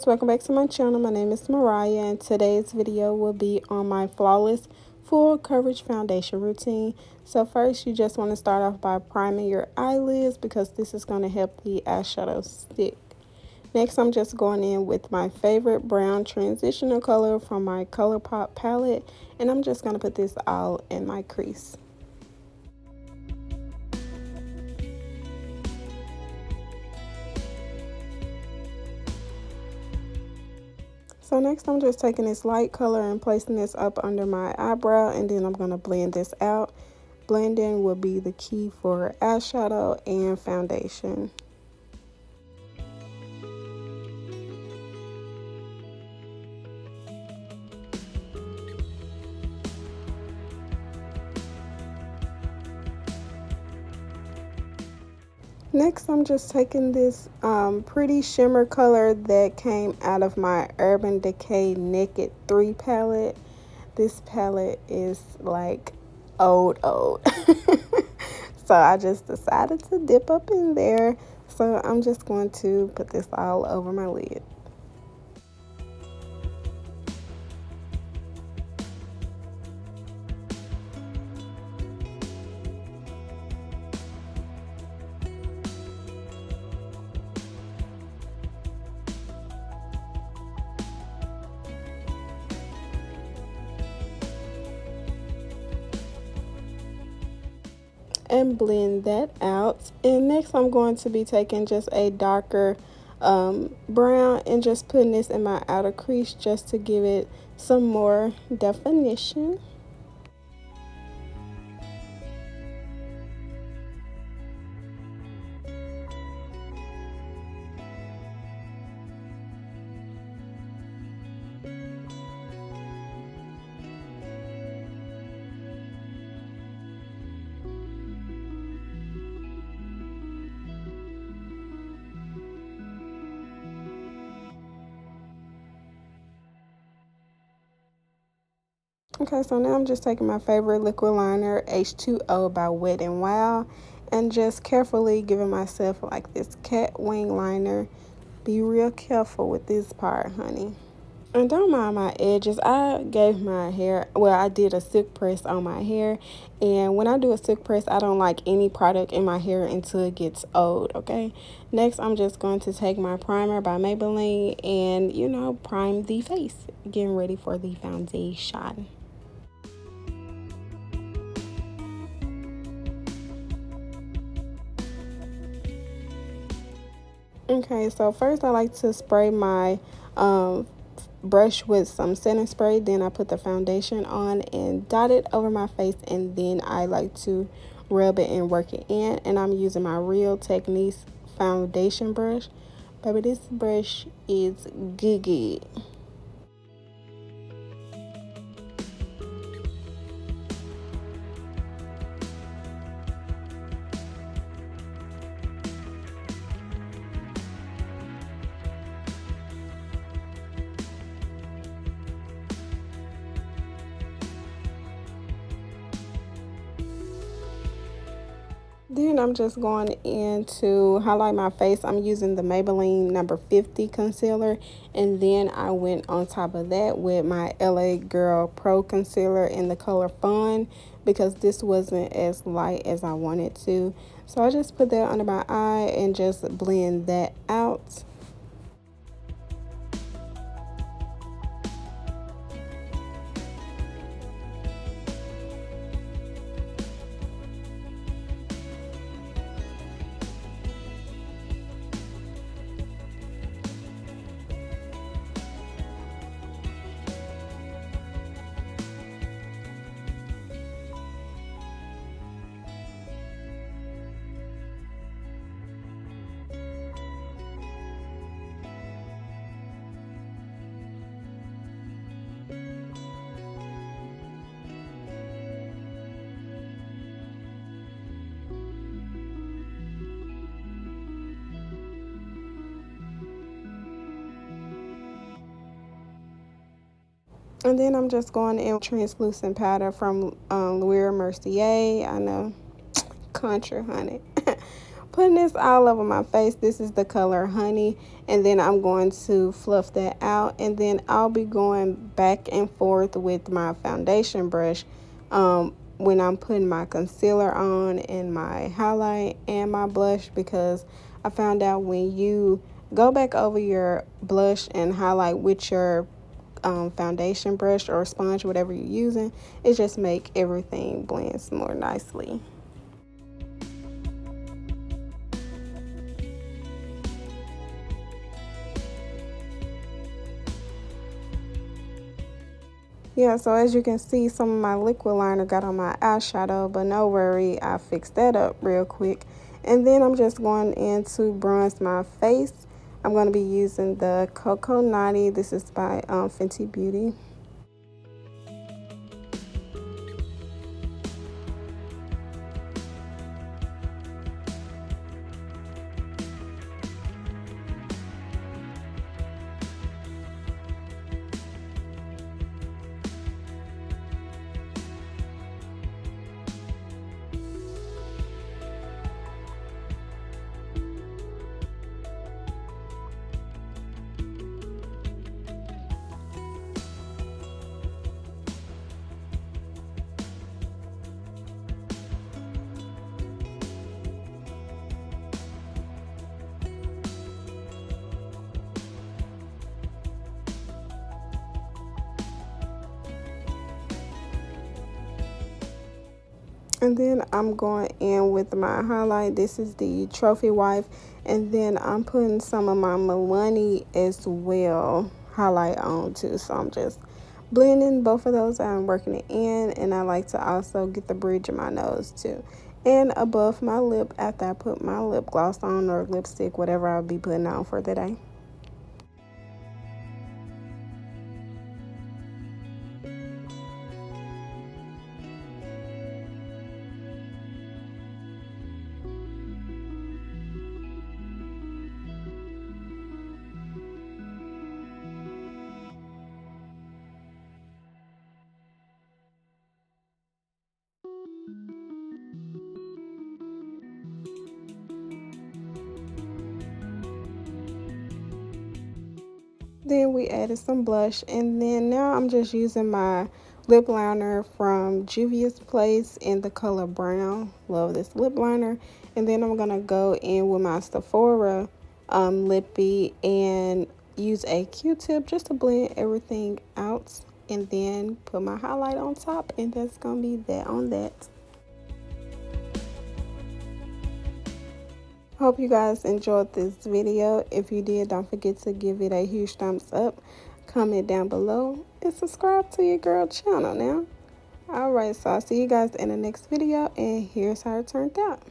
guys, welcome back to my channel. My name is Mariah and today's video will be on my flawless full coverage foundation routine. So first you just want to start off by priming your eyelids because this is going to help the eyeshadow stick. Next I'm just going in with my favorite brown transitional color from my ColourPop palette, and I'm just going to put this all in my crease. So next I'm just taking this light color and placing this up under my eyebrow, and then I'm going to blend this out. Blending will be the key for eyeshadow and foundation. Next, I'm just taking this pretty shimmer color that came out of my Urban Decay Naked 3 palette. This palette is like old. So I just decided to dip up in there. So I'm just going to put this all over my lid. And blend that out. And next I'm going to be taking just a darker brown and just putting this in my outer crease just to give it some more definition. Okay, so now I'm just taking my favorite liquid liner, H2O by Wet n Wild, and just carefully giving myself like this cat wing liner. Be real careful with this part, honey. And don't mind my edges. I gave my hair, well, I did a silk press on my hair, and when I do a silk press, I don't like any product in my hair until it gets old, okay? Next, I'm just going to take my primer by Maybelline and, you know, prime the face. Getting ready for the foundation. Okay, so first I like to spray my brush with some setting spray, then I put the foundation on and dot it over my face, and then I like to rub it and work it in. And I'm using my Real Techniques foundation brush. Baby, this brush is good. Then I'm just going in to highlight my face. I'm using the Maybelline number 50 concealer, and then I went on top of that with my LA Girl Pro concealer in the color Fun because this wasn't as light as I wanted to. So I just put that under my eye and just blend that out. And then I'm just going in with translucent powder from Laura Mercier. I know, country, honey. putting this all over my face. This is the color Honey, and then I'm going to fluff that out, and then I'll be going back and forth with my foundation brush when I'm putting my concealer on and my highlight and my blush, because I found out when you go back over your blush and highlight with your foundation brush or sponge, whatever you're using, it just make everything blend more nicely. Yeah, so as you can see, some of my liquid liner got on my eyeshadow, but no worry, I fixed that up real quick. And then I'm just going in to bronze my face. I'm going to be using the Coco 90. This is by Fenty Beauty. And then I'm going in with my highlight. This is the Trophy Wife. And then I'm putting some of my Milani as well highlight on too. So I'm just blending both of those out and working it in. And I like to also get the bridge of my nose too. And above my lip after I put my lip gloss on or lipstick, whatever I'll be putting on for the day. Then we added some blush, and then now I'm just using my lip liner from Juvia's Place in the color brown. Love this lip liner. And then I'm gonna go in with my Sephora lippy and use a Q-tip just to blend everything out, and then put my highlight on top, and that's gonna be that on that. Hope you guys enjoyed this video. If you did, don't forget to give it a huge thumbs up, comment down below, and subscribe to your girl channel now. Alright, so I'll see you guys in the next video, and here's how it turned out.